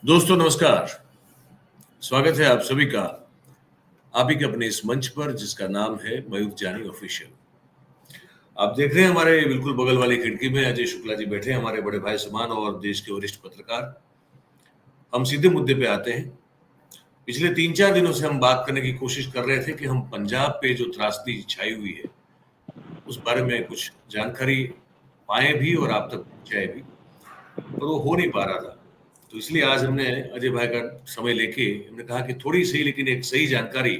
दोस्तों नमस्कार। स्वागत है आप सभी का आप ही के अपने इस मंच पर जिसका नाम है मयूख जानी ऑफिशियल। आप देख रहे हैं हमारे बिल्कुल बगल वाली खिड़की में अजय शुक्ला जी बैठे हैं, हमारे बड़े भाई समान और देश के वरिष्ठ पत्रकार। हम सीधे मुद्दे पे आते हैं। पिछले 3-4 दिनों से हम बात करने की कोशिश कर रहे थे कि हम पंजाब पे जो त्रासदी छाई हुई है उस बारे में कुछ जानकारी पाए भी और आप तक पहुंचाए भी, पर वो हो नहीं पा रहा था। तो इसलिए आज हमने अजय भाई का समय लेके हमने कहा कि थोड़ी सही लेकिन एक सही जानकारी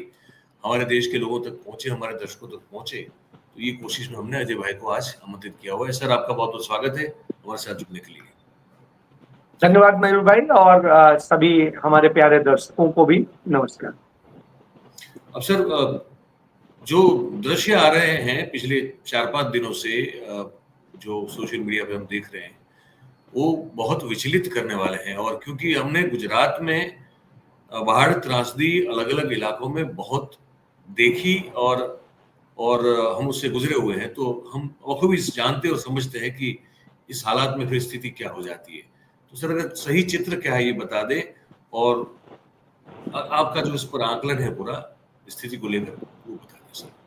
हमारे देश के लोगों तक पहुंचे, हमारे दर्शकों तक पहुंचे। तो ये कोशिश में हमने अजय भाई को आज आमंत्रित किया हुआ है। सर, आपका बहुत बहुत स्वागत है हमारे साथ जुड़ने के लिए। धन्यवाद मयूर भाई, और सभी हमारे प्यारे दर्शकों को भी नमस्कार। अब सर, जो दृश्य आ रहे हैं पिछले 4-5 दिनों से, जो सोशल मीडिया पे हम देख रहे हैं वो बहुत विचलित करने वाले हैं। और क्योंकि हमने गुजरात में बाढ़ त्रासदी अलग अलग इलाकों में बहुत देखी और हम उससे गुजरे हुए हैं, तो हम बखूबी जानते और समझते हैं कि इस हालात में फिर स्थिति क्या हो जाती है। तो सर, अगर सही चित्र क्या है ये बता दें, और आपका जो इस पर आकलन है पूरा स्थिति को लेकर वो बता दें सर।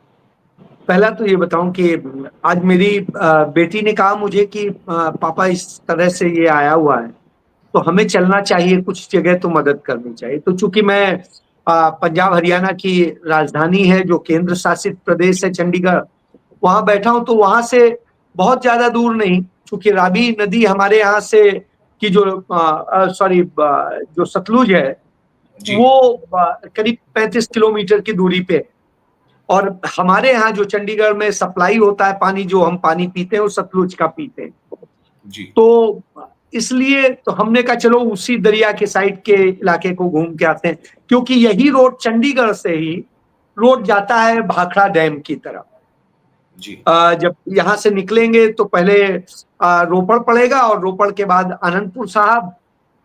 पहला तो ये बताऊं कि आज मेरी बेटी ने कहा मुझे कि पापा इस तरह से ये आया हुआ है तो हमें चलना चाहिए, कुछ जगह तो मदद करनी चाहिए। तो चूंकि मैं पंजाब हरियाणा की राजधानी है, जो केंद्र शासित प्रदेश है चंडीगढ़, वहां बैठा हूं, तो वहां से बहुत ज्यादा दूर नहीं, चूंकि रावी नदी हमारे यहाँ से की जो जो सतलुज है जी वो करीब 35 किलोमीटर की दूरी पे है। और हमारे यहाँ जो चंडीगढ़ में सप्लाई होता है पानी, जो हम पानी पीते हैं वो सतलुज का पीते हैं। जी तो इसलिए तो हमने कहा चलो उसी दरिया के साइड के इलाके को घूम के आते हैं, क्योंकि यही रोड चंडीगढ़ से ही रोड जाता है भाखड़ा डैम की तरफ। जी जब यहाँ से निकलेंगे तो पहले रोपड़ पड़ेगा, और रोपड़ के बाद आनंदपुर साहब,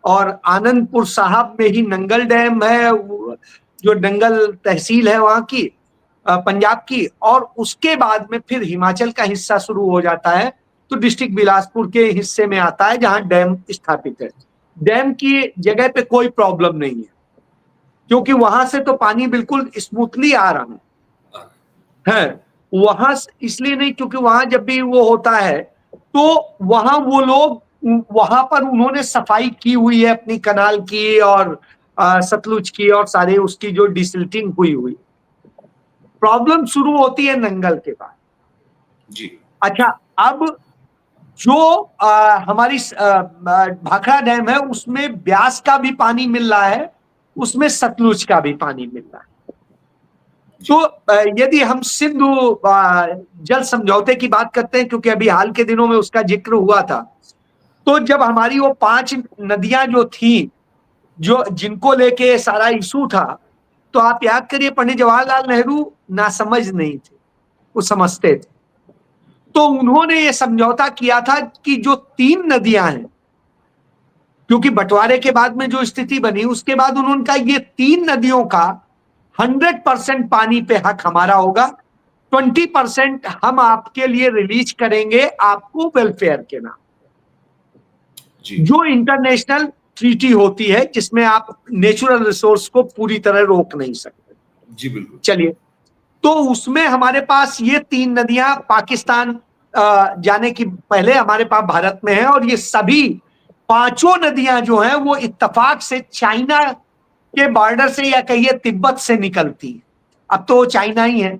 और आनंदपुर साहब में ही नंगल डैम है, जो नंगल तहसील है वहां की, पंजाब की। और उसके बाद में फिर हिमाचल का हिस्सा शुरू हो जाता है, तो डिस्ट्रिक्ट बिलासपुर के हिस्से में आता है जहां डैम स्थापित है। डैम की जगह पे कोई प्रॉब्लम नहीं है, क्योंकि वहां से तो पानी बिल्कुल स्मूथली आ रहा है। वहां इसलिए नहीं, क्योंकि वहां जब भी वो होता है तो वहां वो लोग, वहां पर उन्होंने सफाई की हुई है अपनी कनाल की और सतलुज की, और सारे उसकी जो डिसिल्टिंग हुई हुई। प्रॉब्लम शुरू होती है नंगल के बाद। जी अच्छा, अब जो हमारी भाखड़ा डैम है उसमें ब्यास का भी पानी मिल रहा है, उसमें सतलुज का भी पानी मिल रहा है। तो यदि हम सिंधु जल समझौते की बात करते हैं, क्योंकि अभी हाल के दिनों में उसका जिक्र हुआ था, तो जब हमारी वो 5 नदियां जो थी, जो जिनको लेके सारा इशू था, तो आप याद करिए पंडित जवाहरलाल नेहरू नासमझ नहीं थे, वो समझते थे। तो उन्होंने ये समझौता किया था कि जो 3 नदियां हैं, क्योंकि बंटवारे के बाद में जो स्थिति बनी उसके बाद उन्होंने कहा ये 3 नदियों का 100% पानी पे हक हमारा होगा, 20% हम आपके लिए रिलीज करेंगे, आपको वेलफेयर के नाम, जो इंटरनेशनल ट्रीटी होती है जिसमें आप नेचुरल रिसोर्स को पूरी तरह रोक नहीं सकते। जी बिल्कुल। चलिए, तो उसमें हमारे पास ये 3 नदियां पाकिस्तान जाने की पहले हमारे पास भारत में है, और ये सभी 5 नदियां जो हैं वो इत्तेफाक से चाइना के बॉर्डर से, या कहिए तिब्बत से निकलती है। अब तो चाइना ही है,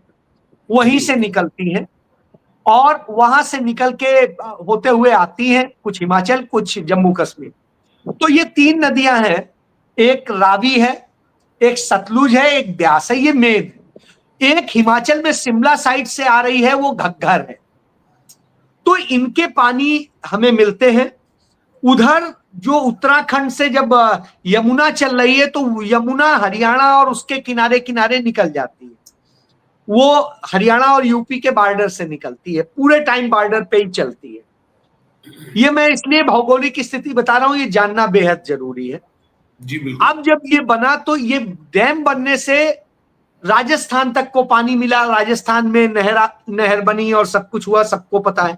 वहीं से निकलती हैं, और वहां से निकल के होते हुए आती हैं, कुछ हिमाचल कुछ जम्मू कश्मीर। तो ये 3 नदियां हैं, एक रावी है, एक सतलुज है, एक ब्यास है, ये मेन है। एक हिमाचल में शिमला साइड से आ रही है, वो घग्गर है। तो इनके पानी हमें मिलते हैं। उधर जो उत्तराखंड से जब यमुना चल रही है, तो यमुना हरियाणा और उसके किनारे किनारे निकल जाती है, वो हरियाणा और यूपी के बॉर्डर से निकलती है, पूरे टाइम बॉर्डर पे ही चलती है। ये मैं इसलिए भौगोलिक स्थिति बता रहा हूं, ये जानना बेहद जरूरी है। जी बिल्कुल। अब जब ये बना, तो ये डैम बनने से राजस्थान तक को पानी मिला, राजस्थान में नहर बनी और सब कुछ हुआ, सबको पता है।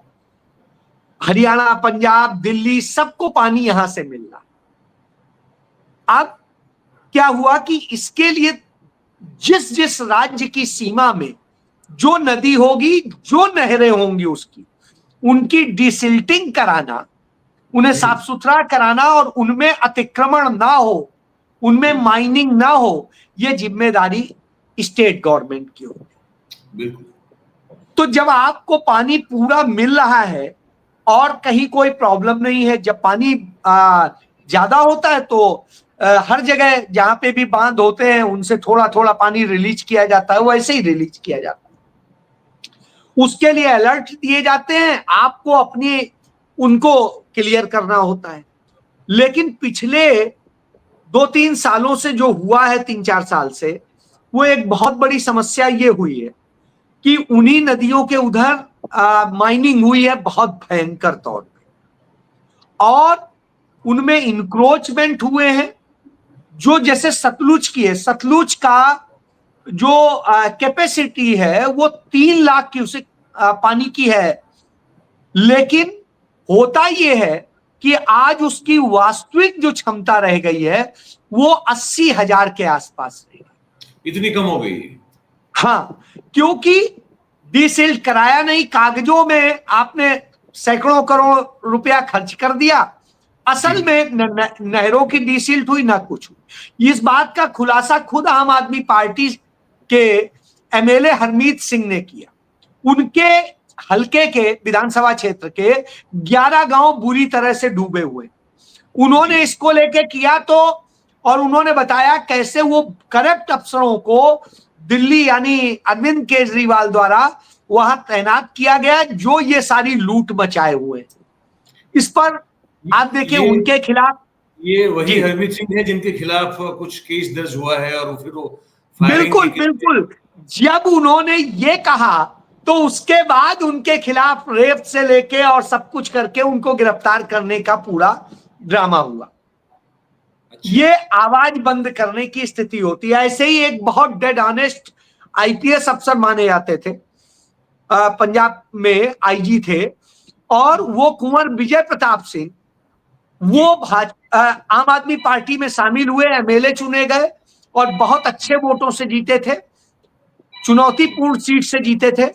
हरियाणा, पंजाब, दिल्ली, सबको पानी यहां से मिल रहा। अब क्या हुआ कि इसके लिए जिस जिस राज्य की सीमा में जो नदी होगी, जो नहरें होंगी, उसकी उनकी डिसिल्टिंग कराना, उन्हें साफ सुथरा कराना और उनमें अतिक्रमण ना हो, उनमें माइनिंग ना हो, यह जिम्मेदारी स्टेट गवर्नमेंट की होगी। बिल्कुल। तो जब आपको पानी पूरा मिल रहा है और कहीं कोई प्रॉब्लम नहीं है, जब पानी ज्यादा होता है तो हर जगह जहां पे भी बांध होते हैं उनसे थोड़ा थोड़ा पानी रिलीज किया जाता है, वैसे ही रिलीज किया जाता है। उसके लिए अलर्ट दिए जाते हैं, आपको अपनी उनको क्लियर करना होता है। लेकिन पिछले 2-3 सालों से जो हुआ है, 3-4 साल से, वो एक बहुत बड़ी समस्या ये हुई है कि उन्हीं नदियों के उधर माइनिंग हुई है बहुत भयंकर तौर पे, और उनमें इंक्रोचमेंट हुए हैं जो जैसे सतलुज की है। सतलुज का जो कैपेसिटी है वो 3 लाख क्यूसेक पानी की है, लेकिन होता यह है कि आज उसकी वास्तविक जो क्षमता रह गई है वो 80,000 के आसपास रह गई। इतनी कम हो गई? हाँ, क्योंकि डीसिल्ट कराया नहीं, कागजों में आपने सैकड़ों करोड़ रुपया खर्च कर दिया, असल में नहरों की डीसिल्ट हुई ना कुछ हुई। इस बात का खुलासा खुद आम आदमी पार्टी के एमएलए हरमीत सिंह ने किया। उनके हलके के विधानसभा क्षेत्र के 11 गांव बुरी तरह से डूबे हुए, उन्होंने इसको लेके किया तो, और उन्होंने बताया कैसे वो करप्ट अफसरों को दिल्ली यानी अरविंद केजरीवाल द्वारा वहां तैनात किया गया जो ये सारी लूट मचाए हुए। इस पर आप देखिए उनके खिलाफ, ये वही हरमीत सिंह है जिनके खिलाफ कुछ केस दर्ज हुआ है और फिर वो फायरिंग बिल्कुल बिल्कुल, जब उन्होंने ये कहा तो उसके बाद उनके खिलाफ रेप से लेके और सब कुछ करके उनको गिरफ्तार करने का पूरा ड्रामा हुआ। ये आवाज बंद करने की स्थिति होती है। ऐसे ही एक बहुत डेड ऑनेस्ट आईपीएस अफसर माने जाते थे, पंजाब में आईजी थे, और वो कुंवर विजय प्रताप सिंह, वो आम आदमी पार्टी में शामिल हुए, एमएलए चुने गए और बहुत अच्छे वोटों से जीते थे, चुनौतीपूर्ण सीट से जीते थे।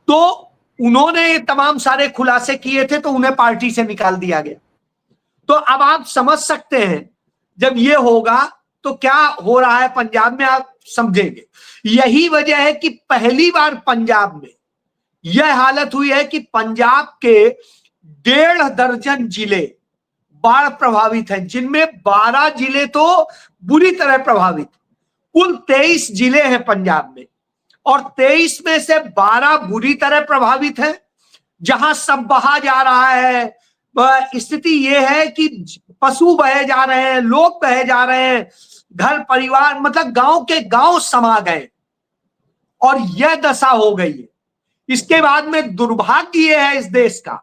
तो उन्होंने तमाम सारे खुलासे किए थे तो उन्हें पार्टी से निकाल दिया गया। तो अब आप समझ सकते हैं जब ये होगा तो क्या हो रहा है पंजाब में, आप समझेंगे। यही वजह है कि पहली बार पंजाब में यह हालत हुई है कि पंजाब के 1.5 दर्जन जिले बाढ़ प्रभावित हैं, जिनमें 12 जिले तो बुरी तरह प्रभावित। कुल 23 जिले हैं पंजाब में और 23 में से 12 बुरी तरह प्रभावित हैं, जहां सब बहा जा रहा है। स्थिति यह है कि पशु बहे जा रहे हैं, लोग बहे जा रहे हैं, घर परिवार मतलब गांव के गांव समा गए और यह दशा हो गई है। इसके बाद में दुर्भाग्य यह है इस देश का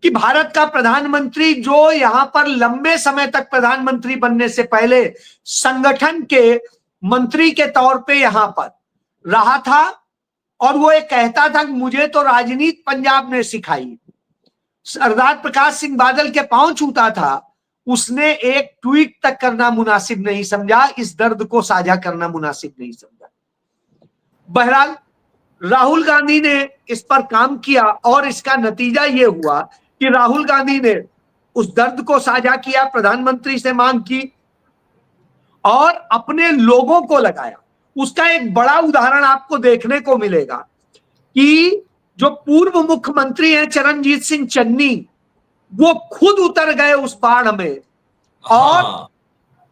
कि भारत का प्रधानमंत्री, जो यहां पर लंबे समय तक प्रधानमंत्री बनने से पहले संगठन के मंत्री के तौर पे यहां पर रहा था, और वो ये कहता था कि मुझे तो राजनीति पंजाब ने सिखाई। सरदार प्रकाश सिंह बादल के पांव छूता था, उसने एक ट्वीट तक करना मुनासिब नहीं समझा, इस दर्द को साझा करना मुनासिब नहीं समझा। बहरहाल राहुल गांधी ने इस पर काम किया और इसका नतीजा ये हुआ कि राहुल गांधी ने उस दर्द को साझा किया, प्रधानमंत्री से मांग की और अपने लोगों को लगाया। उसका एक बड़ा उदाहरण आपको देखने को मिलेगा कि जो पूर्व मुख्यमंत्री हैं चरणजीत सिंह चन्नी, वो खुद उतर गए उस बाढ़ में,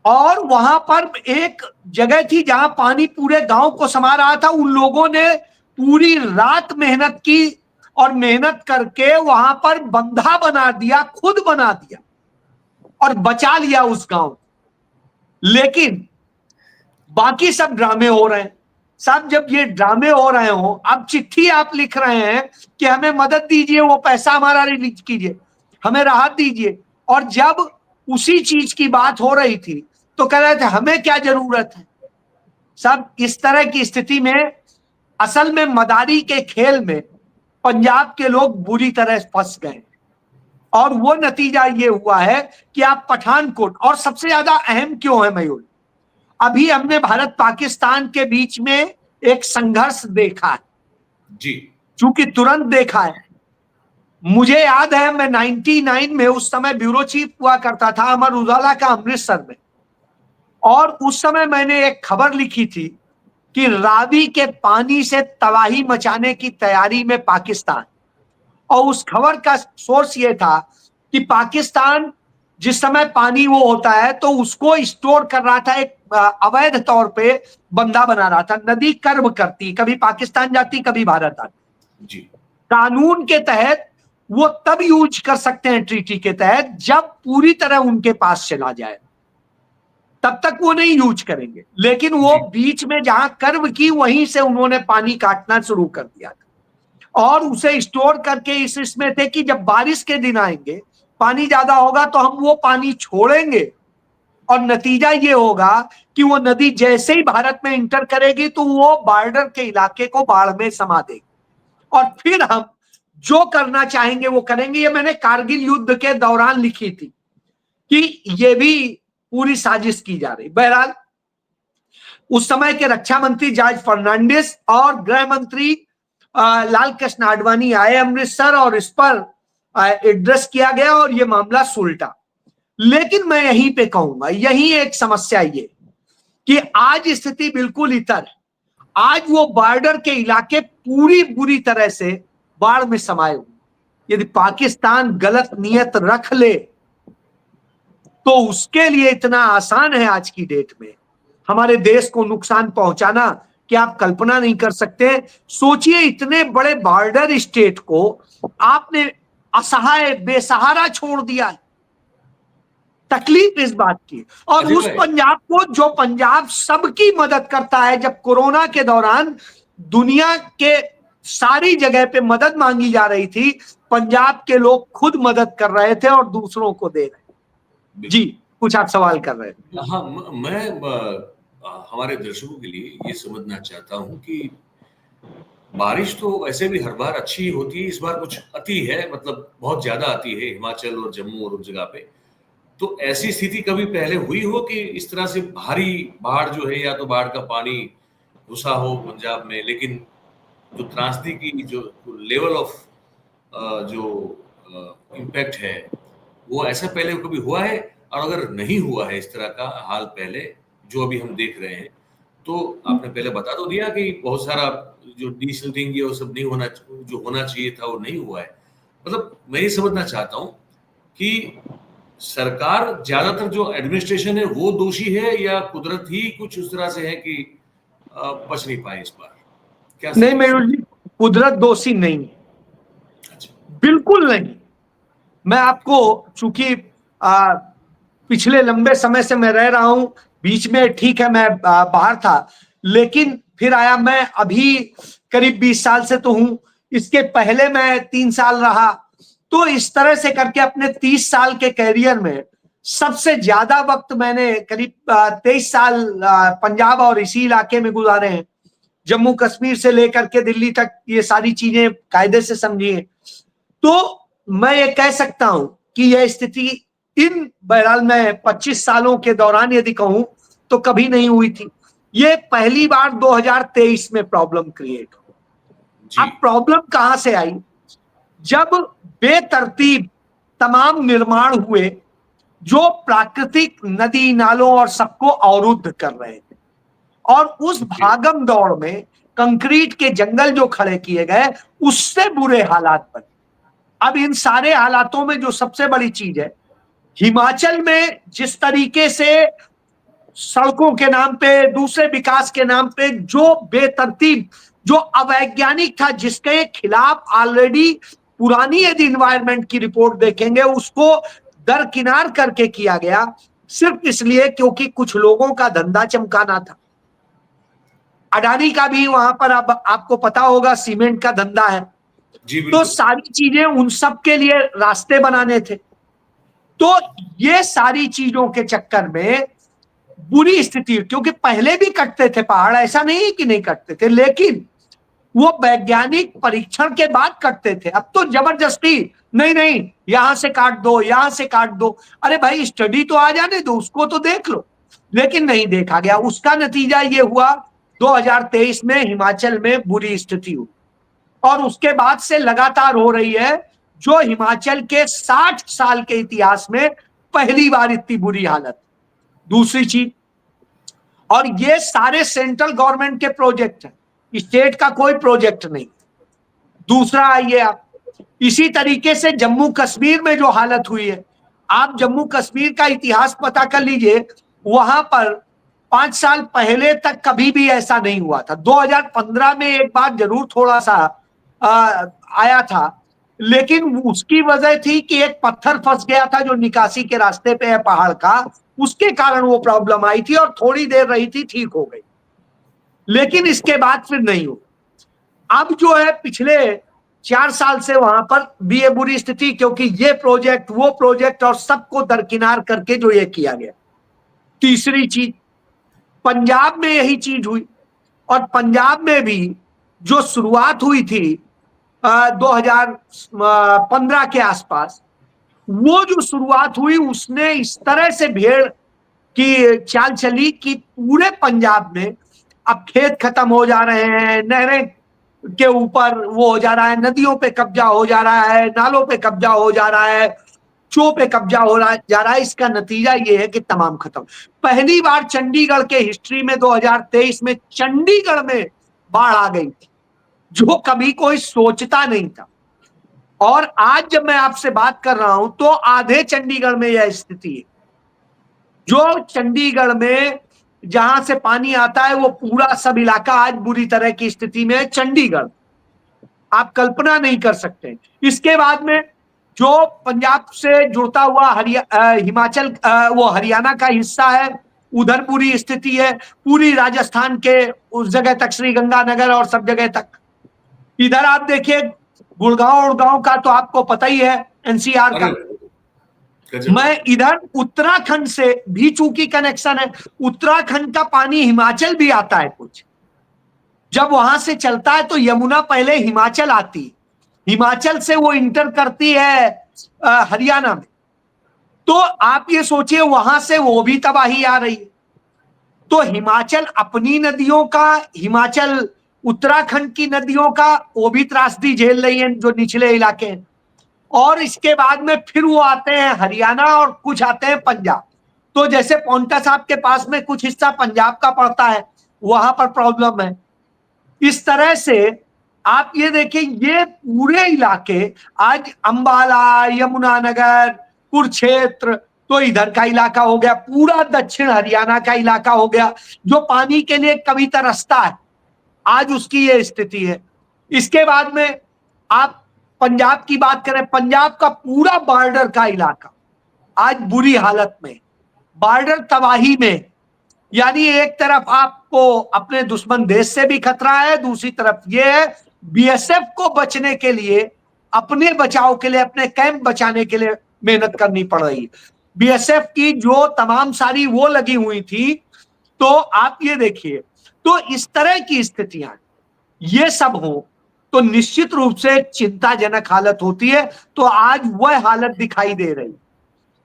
और वहां पर एक जगह थी जहां पानी पूरे गांव को समा रहा था। उन लोगों ने पूरी रात मेहनत की और मेहनत करके वहां पर बंधा बना दिया, खुद बना दिया और बचा लिया उस गांव। लेकिन बाकी सब ड्रामे हो रहे हैं। साहब, जब ये ड्रामे हो रहे हो, अब चिट्ठी आप लिख रहे हैं कि हमें मदद दीजिए, वो पैसा हमारा रिलीज कीजिए, हमें राहत दीजिए, और जब उसी चीज की बात हो रही थी तो कह रहे थे हमें क्या जरूरत है। सब इस तरह की स्थिति में असल में मदारी के खेल में पंजाब के लोग बुरी तरह फंस गए और वो नतीजा ये हुआ है कि आप पठानकोट, और सबसे ज्यादा अहम क्यों है मयूर, अभी हमने भारत पाकिस्तान के बीच में एक संघर्ष देखा है जी चूंकि तुरंत देखा है। मुझे याद है मैं 99 में उस समय ब्यूरो चीफ हुआ करता था अमर उजाला का अमृतसर में, और उस समय मैंने एक खबर लिखी थी कि रावी के पानी से तबाही मचाने की तैयारी में पाकिस्तान, और उस खबर का सोर्स ये था कि पाकिस्तान जिस समय पानी वो होता है तो उसको स्टोर कर रहा था, एक अवैध तौर पे बंदा बना रहा था, नदी कर्व करती, कभी पाकिस्तान जाती कभी भारत आती। जी कानून के तहत वो तब यूज कर सकते हैं ट्रीटी के तहत जब पूरी तरह उनके पास चला जाए, तब तक वो नहीं यूज करेंगे, लेकिन वो बीच में जहां कर्व की वहीं से उन्होंने पानी काटना शुरू कर दिया था और उसे स्टोर करके इस इसमें थे कि जब बारिश के दिन आएंगे पानी ज्यादा होगा तो हम वो पानी छोड़ेंगे, और नतीजा ये होगा कि वो नदी जैसे ही भारत में इंटर करेगी तो वो बॉर्डर के इलाके को बाढ़ में समा देगी और फिर हम जो करना चाहेंगे वो करेंगे। ये मैंने कारगिल युद्ध के दौरान लिखी थी कि ये भी पूरी साजिश की जा रही। बहरहाल उस समय के रक्षा मंत्री जॉर्ज फर्नांडिस और गृह मंत्री लाल कृष्ण आडवाणी आए अमृतसर और इस पर एड्रेस किया गया और ये मामला सुलटा। लेकिन मैं यहीं पे कहूंगा, यही एक समस्या ये कि आज स्थिति बिल्कुल इतर है। आज वो बॉर्डर के इलाके पूरी बुरी तरह से बाढ़ में समाये हुए। यदि पाकिस्तान गलत नियत रख ले तो उसके लिए इतना आसान है आज की डेट में हमारे देश को नुकसान पहुंचाना कि आप कल्पना नहीं कर सकते। सोचिए इतने बड़े बॉर्डर स्टेट को आपने असहाय बेसहारा छोड़ दिया है। तकलीफ इस बात की, और उस पंजाब को जो पंजाब सबकी मदद करता है, जब कोरोना के दौरान दुनिया के सारी जगह पे मदद मांगी जा रही थी, पंजाब के लोग खुद मदद कर रहे थे और दूसरों को दे रहे। जी कुछ आप सवाल कर रहे थे। हाँ, मैं हमारे दर्शकों के लिए ये समझना चाहता हूँ कि बारिश तो वैसे भी हर बार अच्छी होती है, इस बार कुछ अति है, मतलब बहुत ज्यादा अति है हिमाचल और जम्मू और उस जगह पे। तो ऐसी स्थिति कभी पहले हुई हो कि इस तरह से भारी बाढ़ जो है, या तो बाढ़ का पानी घुसा हो पंजाब में, लेकिन जो त्रासदी की जो लेवल ऑफ जो इम्पैक्ट है वो ऐसा पहले कभी हुआ है? और अगर नहीं हुआ है इस तरह का हाल पहले जो अभी हम देख रहे हैं, तो आपने पहले बता तो दिया कि बहुत सारा जो डीसिल्टिंग वो सब नहीं होना, जो होना चाहिए था वो नहीं हुआ है। मतलब मैं ये समझना चाहता हूँ कि सरकार ज्यादातर जो एडमिनिस्ट्रेशन है वो दोषी है या कुदरत ही कुछ उस तरह से है कि बच नहीं पाए इस बार? क्या नहीं मयूर जी, कुदरत दोषी नहीं है। अच्छा। बिल्कुल नहीं। मैं आपको चूंकि पिछले लंबे समय से मैं रह रहा हूं, बीच में ठीक है मैं बाहर था, लेकिन फिर आया। मैं अभी करीब 20 साल से तो हूं, इसके पहले मैं 3 साल रहा। तो इस तरह से करके अपने 30 साल के कैरियर में सबसे ज्यादा वक्त मैंने करीब 23 साल पंजाब और इसी इलाके में गुजारे हैं। जम्मू कश्मीर से लेकर के दिल्ली तक ये सारी चीजें कायदे से समझिए। तो मैं ये कह सकता हूं कि यह स्थिति इन बहरहाल मैं 25 सालों के दौरान यदि कहूं तो कभी नहीं हुई थी। ये पहली बार 2023 में प्रॉब्लम क्रिएट हो। अब प्रॉब्लम कहां से आई? जब बेतरतीब तमाम निर्माण हुए जो प्राकृतिक नदी नालों और सबको अवरुद्ध कर रहे थे, और उस भागम दौड़ में कंक्रीट के जंगल जो खड़े किए गए उससे बुरे हालात बने। अब इन सारे हालातों में जो सबसे बड़ी चीज है, हिमाचल में जिस तरीके से सड़कों के नाम पे, दूसरे विकास के नाम पे जो बेतरतीब, जो अवैज्ञानिक था, जिसके खिलाफ ऑलरेडी पुरानी यदि इन्वायरमेंट की रिपोर्ट देखेंगे उसको दरकिनार करके किया गया, सिर्फ इसलिए क्योंकि कुछ लोगों का धंधा चमकाना था। अडानी का भी वहां पर अब आपको पता होगा सीमेंट का धंधा है। तो सारी चीजें उन सब के लिए रास्ते बनाने थे। तो ये सारी चीजों के चक्कर में बुरी स्थिति, क्योंकि पहले भी कटते थे पहाड़, ऐसा नहीं कि नहीं कटते थे, लेकिन वो वैज्ञानिक परीक्षण के बाद कटते थे। अब तो जबरदस्ती नहीं नहीं, यहां से काट दो, यहां से काट दो। अरे भाई स्टडी तो आ जाने दो, उसको तो देख लो। लेकिन नहीं देखा गया। उसका नतीजा ये हुआ 2023 में हिमाचल में बुरी स्थिति हुई, और उसके बाद से लगातार हो रही है, जो हिमाचल के 60 साल के इतिहास में पहली बार इतनी बुरी हालत। दूसरी चीज, और ये सारे सेंट्रल गवर्नमेंट के प्रोजेक्ट हैं, स्टेट का कोई प्रोजेक्ट नहीं। दूसरा आइए आप, इसी तरीके से जम्मू कश्मीर में जो हालत हुई है, आप जम्मू कश्मीर का इतिहास पता कर लीजिए। वहां पर 5 साल पहले तक कभी भी ऐसा नहीं हुआ था। 2015 में एक बार जरूर थोड़ा सा आया था, लेकिन उसकी वजह थी कि एक पत्थर फंस गया था जो निकासी के रास्ते पे है पहाड़ का, उसके कारण वो प्रॉब्लम आई थी और थोड़ी देर रही थी, ठीक हो गई। लेकिन इसके बाद फिर नहीं हो। अब जो है पिछले 4 साल से वहां पर भी ये बुरी स्थिति, क्योंकि ये प्रोजेक्ट वो प्रोजेक्ट और सबको दरकिनार करके जो ये किया गया। तीसरी चीज, पंजाब में यही चीज हुई, और पंजाब में भी जो शुरुआत हुई थी 2015 के आसपास, वो जो शुरुआत हुई उसने इस तरह से भेड़ की चाल चली कि पूरे पंजाब में अब खेत खत्म हो जा रहे हैं, नहरें के ऊपर वो हो जा रहा है, नदियों पे कब्जा हो जा रहा है, नालों पे कब्जा हो जा रहा है, चो पे कब्जा हो रहा जा रहा है। इसका नतीजा ये है कि तमाम खत्म। पहली बार चंडीगढ़ के हिस्ट्री में 2023 में चंडीगढ़ में बाढ़ आ गई थी, जो कभी कोई सोचता नहीं था। और आज जब मैं आपसे बात कर रहा हूं तो आधे चंडीगढ़ में यह स्थिति है। जो चंडीगढ़ में जहां से पानी आता है वो पूरा सब इलाका आज बुरी तरह की स्थिति में है। चंडीगढ़ आप कल्पना नहीं कर सकते। इसके बाद में जो पंजाब से जुड़ता हुआ हिमाचल वो हरियाणा का हिस्सा है, उधर बुरी स्थिति है। पूरी राजस्थान के उस जगह तक, श्रीगंगानगर और सब जगह तक। इधर आप देखिए गुड़गांव उड़गांव का तो आपको पता ही है, एनसीआर का। मैं इधर उत्तराखंड से भी चूंकि कनेक्शन है, उत्तराखंड का पानी हिमाचल भी आता है कुछ। जब वहां से चलता है तो यमुना पहले हिमाचल आती, हिमाचल से वो इंटर करती है हरियाणा में। तो आप ये सोचिए वहां से वो भी तबाही आ रही है। तो हिमाचल अपनी नदियों का, हिमाचल उत्तराखंड की नदियों का वो भी त्रासदी झेल रही है, जो निचले इलाके हैं। और इसके बाद में फिर वो आते हैं हरियाणा और कुछ आते हैं पंजाब। तो जैसे पौंटा साहब के पास में कुछ हिस्सा पंजाब का पड़ता है, वहां पर प्रॉब्लम है। इस तरह से आप ये देखिए, ये पूरे इलाके आज अंबाला, यमुनानगर, कुरुक्षेत्र, तो इधर का इलाका हो गया, पूरा दक्षिण हरियाणा का इलाका हो गया, जो पानी के लिए कभी तरसता है, आज उसकी ये स्थिति है। इसके बाद में आप पंजाब की बात करें, पंजाब का पूरा बॉर्डर का इलाका आज बुरी हालत में, बॉर्डर तबाही में। यानी एक तरफ आपको अपने दुश्मन देश से भी खतरा है, दूसरी तरफ ये है बीएसएफ को बचने के लिए, अपने बचाव के लिए, अपने कैंप बचाने के लिए मेहनत करनी पड़ रही है। बीएसएफ की जो तमाम सारी वो लगी हुई थी, तो आप ये देखिए, तो इस तरह की स्थितियां ये सब हो तो निश्चित रूप से चिंताजनक हालत होती है। तो आज वह हालत दिखाई दे रही।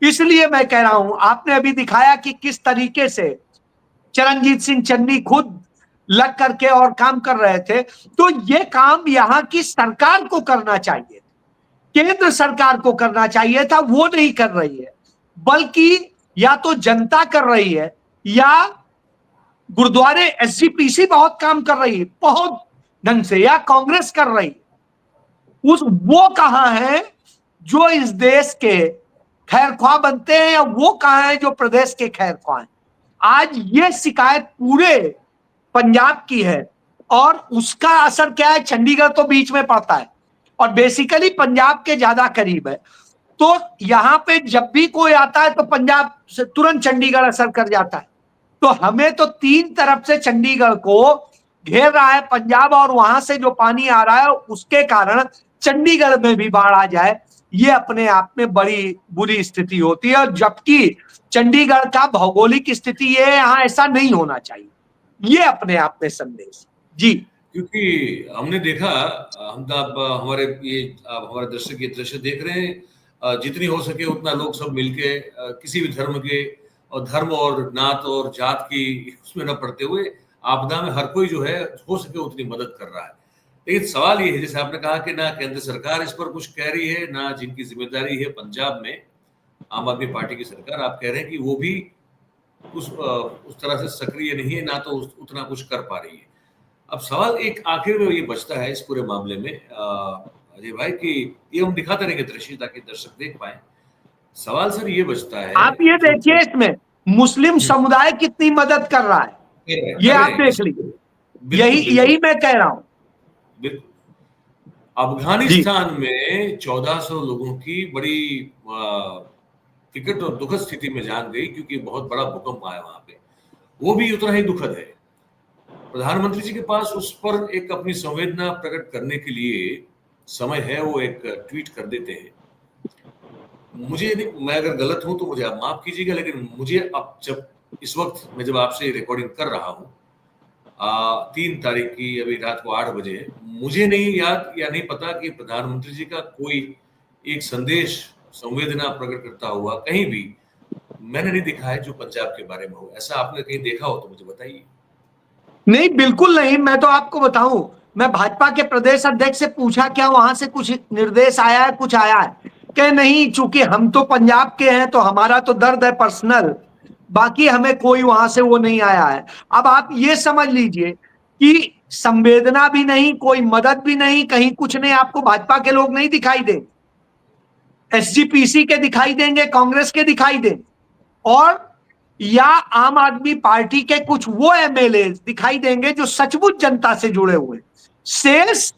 इसलिए मैं कह रहा हूं, आपने अभी दिखाया कि किस तरीके से चरणजीत सिंह चन्नी खुद लग करके और काम कर रहे थे। तो ये काम यहां की सरकार को करना चाहिए, केंद्र सरकार को करना चाहिए था, वो नहीं कर रही है। बल्कि या तो जनता कर रही है, या गुरुद्वारे एसजीपीसी बहुत काम कर रही है बहुत ढंग से, या कांग्रेस कर रही है। उस वो कहां है जो इस देश के खैरख्वाह बनते हैं, या वो कहां है जो प्रदेश के खैरख्वाह हैं? आज ये शिकायत पूरे पंजाब की है, और उसका असर क्या है? चंडीगढ़ तो बीच में पड़ता है और बेसिकली पंजाब के ज्यादा करीब है। तो यहां पे जब भी कोई आता है तो पंजाब से तुरंत चंडीगढ़ असर कर जाता है। तो हमें तो 3 तरफ से चंडीगढ़ को घेर रहा है पंजाब, और वहां से जो पानी आ रहा है उसके कारण चंडीगढ़ में भी बाढ़ आ जाए, ये अपने आप में बड़ी बुरी स्थिति होती है। और जबकि चंडीगढ़ का भौगोलिक स्थिति ये है, यहां ऐसा नहीं होना चाहिए। ये अपने आप में संदेश। जी क्योंकि हमने देखा, हम तो अब हमारे ये अब हमारे दर्शक ये दृश्य देख रहे हैं, जितनी हो सके उतना लोग सब मिलके किसी भी धर्म के और धर्म और नात और जात की उसमें न पड़ते हुए आपदा में हर कोई जो है हो सके उतनी मदद कर रहा है। लेकिन सवाल ये है, जैसे आपने कहा कि ना केंद्र सरकार इस पर कुछ कह रही है, ना जिनकी जिम्मेदारी है पंजाब में आम आदमी पार्टी की सरकार, आप कह रहे हैं कि वो भी उस तरह से सक्रिय नहीं है, ना तो उतना कुछ कर पा रही है। अब सवाल एक आखिर में ये बचता है इस पूरे मामले में, अजय भाई, कि ये हम दिखाते रहेंगे दृश्य ताकि दर्शक देख पाए। सवाल सर ये बचता है, आप ये जो देखिए इसमें मुस्लिम समुदाय कितनी मदद कर रहा है, ये कर रहे आप हैं देख लीजिए। बिल्कुल यही यही मैं कह रहा हूं बिल्कुल। जी। अफगानिस्तान में 1400 लोगों की बड़ी विकट और दुखद स्थिति में जान गई, क्योंकि बहुत बड़ा भूकंप आया वहां पे। वो भी उतना ही दुखद है। प्रधानमंत्री जी के पास उस पर एक अपनी संवेदना प्रकट करने के लिए समय है, वो एक ट्वीट कर देते हैं। मुझे नहीं, मैं अगर गलत हूं तो मुझे आप माफ कीजिएगा, लेकिन मुझे अब जब इस वक्त मैं जब आपसे रिकॉर्डिंग कर रहा हूं 3 तारीख की अभी रात को 8 बजे है, मुझे नहीं याद या नहीं पता कि प्रधानमंत्री जी का कोई एक संदेश संवेदना प्रकट करता हुआ कहीं भी मैंने नहीं देखा है जो पंजाब के बारे में हो। ऐसा आपने कहीं देखा हो तो मुझे बताइए। नहीं, बिल्कुल नहीं। मैं तो आपको बताऊं, मैं भाजपा के प्रदेश अध्यक्ष से पूछा क्या वहां से कुछ निर्देश आया है, कुछ आया है? कि नहीं, चूंकि हम तो पंजाब के हैं तो हमारा तो दर्द है पर्सनल, बाकी हमें कोई वहां से वो नहीं आया है। अब आप ये समझ लीजिए कि संवेदना भी नहीं, कोई मदद भी नहीं, कहीं कुछ नहीं। आपको भाजपा के लोग नहीं दिखाई देंगे, एसजीपीसी के दिखाई देंगे, कांग्रेस के दिखाई देंगे, और या आम आदमी पार्टी के कुछ वो एमएलए दिखाई देंगे जो सचमुच जनता से जुड़े हुए। शेष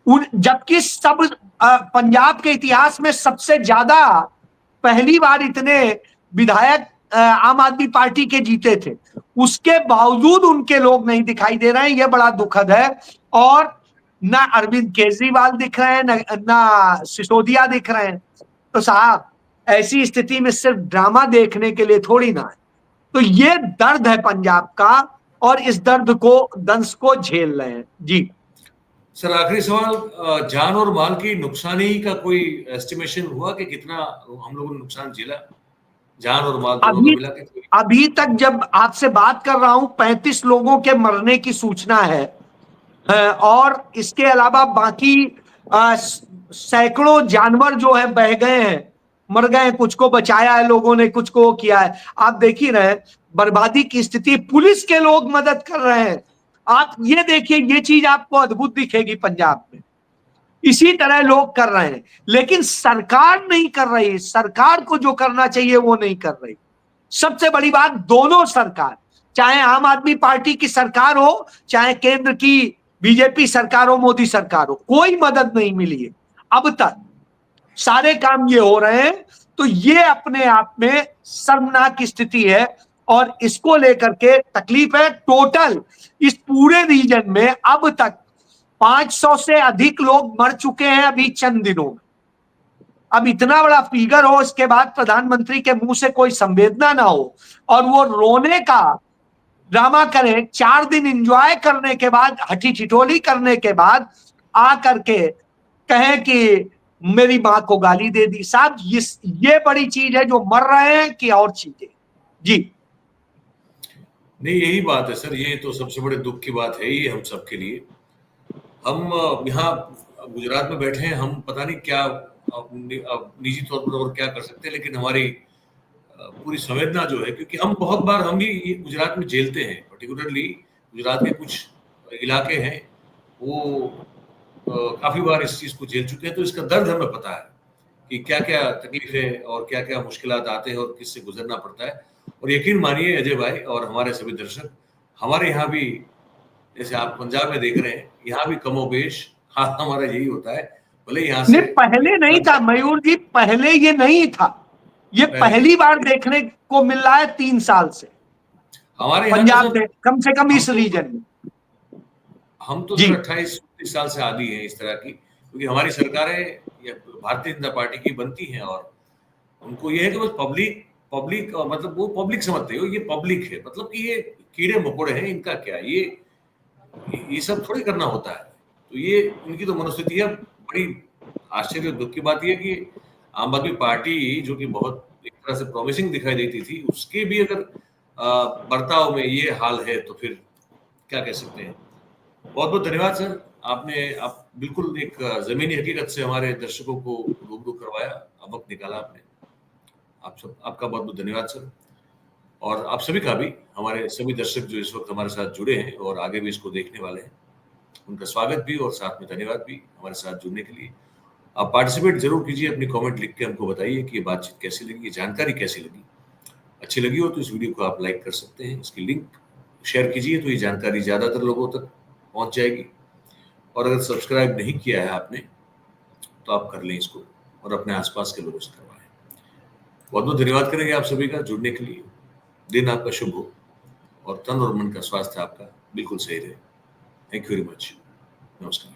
जबकि सब पंजाब के इतिहास में सबसे ज्यादा पहली बार इतने विधायक आम आदमी पार्टी के जीते थे, उसके बावजूद उनके लोग नहीं दिखाई दे रहे हैं। यह बड़ा दुखद है। और ना अरविंद केजरीवाल दिख रहे हैं, ना सिसोदिया दिख रहे हैं। तो साहब, ऐसी स्थिति में सिर्फ ड्रामा देखने के लिए थोड़ी ना है। तो ये दर्द है पंजाब का, और इस दर्द को, दंश को झेल रहे हैं जी। सर आखिरी सवाल, जान और माल की नुकसानी का कोई एस्टिमेशन हुआ कि कितना हम लोगों ने नुकसान झेला, जान और माल दोनों अभी का मिला के कोई? अभी तक जब आपसे बात कर रहा हूं 35 लोगों के मरने की सूचना है। और इसके अलावा बाकी सैकड़ों जानवर जो है बह गए हैं, मर गए हैं। कुछ को बचाया है लोगों ने, कुछ को किया है। आप देख ही रहे, बर्बादी की स्थिति। पुलिस के लोग मदद कर रहे हैं। आप ये देखिए, ये चीज आपको अद्भुत दिखेगी पंजाब में। इसी तरह लोग कर रहे हैं, लेकिन सरकार नहीं कर रही। सरकार को जो करना चाहिए वो नहीं कर रही। सबसे बड़ी बात, दोनों सरकार, चाहे आम आदमी पार्टी की सरकार हो, चाहे केंद्र की बीजेपी सरकार हो, मोदी सरकार हो, कोई मदद नहीं मिली है अब तक। सारे काम ये हो रहे हैं। तो ये अपने आप में शर्मनाक स्थिति है, और इसको लेकर के तकलीफ है। टोटल इस पूरे रीजन में अब तक 500 से अधिक लोग मर चुके हैं अभी चंद दिनों में। अब इतना बड़ा फिगर हो, इसके बाद प्रधानमंत्री के मुंह से कोई संवेदना ना हो, और वो रोने का ड्रामा करें, 4 दिन एंजॉय करने के बाद, हठी ठिठोली करने के बाद आ करके कहें कि मेरी मां को गाली दे दी। साहब, ये बड़ी चीज है जो मर रहे हैं कि और चीजें जी। नहीं, यही बात है सर, ये तो सबसे बड़े दुख की बात है ये हम सबके लिए। हम यहाँ गुजरात में बैठे हैं, हम पता नहीं क्या निजी तौर पर और क्या कर सकते हैं, लेकिन हमारी पूरी संवेदना जो है, क्योंकि हम बहुत बार हम भी ये गुजरात में झेलते हैं, पर्टिकुलरली गुजरात के कुछ इलाके हैं वो काफी बार इस चीज को झेल चुके हैं, तो इसका दर्द हमें पता है कि क्या क्या तकलीफें और क्या क्या मुश्किलात आते हैं और किससे गुजरना पड़ता है। और यकीन मानिए अजय भाई और हमारे सभी दर्शक, हमारे यहाँ भी जैसे आप पंजाब में देख रहे हैं, यहाँ भी कमोबेश हाँ हमारा यही होता है। भले यहाँ से नहीं, पहले नहीं था मयूर जी, पहले ये नहीं था। ये पहली बार देखने को मिल रहा है 3 साल से हमारे यहाँ तो पंजाब सर, में, कम से कम इस रीजन में। हम तो जी, सर 28-29 साल से आदी हैं इस तरह की, क्योंकि हमारी सरकारें या भारतीय जनता पार्टी की बनती हैं और उनको ये है कि बस पब्लिक पब्लिक मतलब वो पब्लिक समझते हो, ये पब्लिक है, मतलब कि ये कीड़े मकोड़े हैं, इनका क्या ये ये सब थोड़ी करना होता है। तो ये उनकी तो मनोस्थिति है। बड़ी आश्चर्य और दुख की बात यह कि आम आदमी पार्टी जो कि बहुत एक तरह से प्रॉमिसिंग दिखाई देती थी, उसके भी अगर बर्ताव में ये हाल है तो फिर क्या कह सकते हैं। बहुत बहुत धन्यवाद सर। आप बिल्कुल एक जमीनी हकीकत से हमारे दर्शकों को रूबरू करवाया, वक्त निकाला आपने। आपका बहुत बहुत धन्यवाद सर। और आप सभी का भी, हमारे सभी दर्शक जो इस वक्त हमारे साथ जुड़े हैं और आगे भी इसको देखने वाले हैं, उनका स्वागत भी और साथ में धन्यवाद भी हमारे साथ जुड़ने के लिए। आप पार्टिसिपेट जरूर कीजिए, अपनी कमेंट लिख के हमको बताइए कि ये बातचीत कैसी लगी, ये जानकारी कैसी लगी। अच्छी लगी हो तो इस वीडियो को आप लाइक कर सकते हैं, इसकी लिंक शेयर कीजिए तो ये जानकारी ज्यादातर लोगों तक पहुंच जाएगी। और अगर सब्सक्राइब नहीं किया है आपने तो आप कर लें इसको और अपने आसपास के लोगों से करवाएं। बहुत बहुत धन्यवाद करेंगे आप सभी का जुड़ने के लिए। दिन आपका शुभ हो और तन और मन का स्वास्थ्य आपका बिल्कुल सही रहे। Thank you very much. नमस्कार।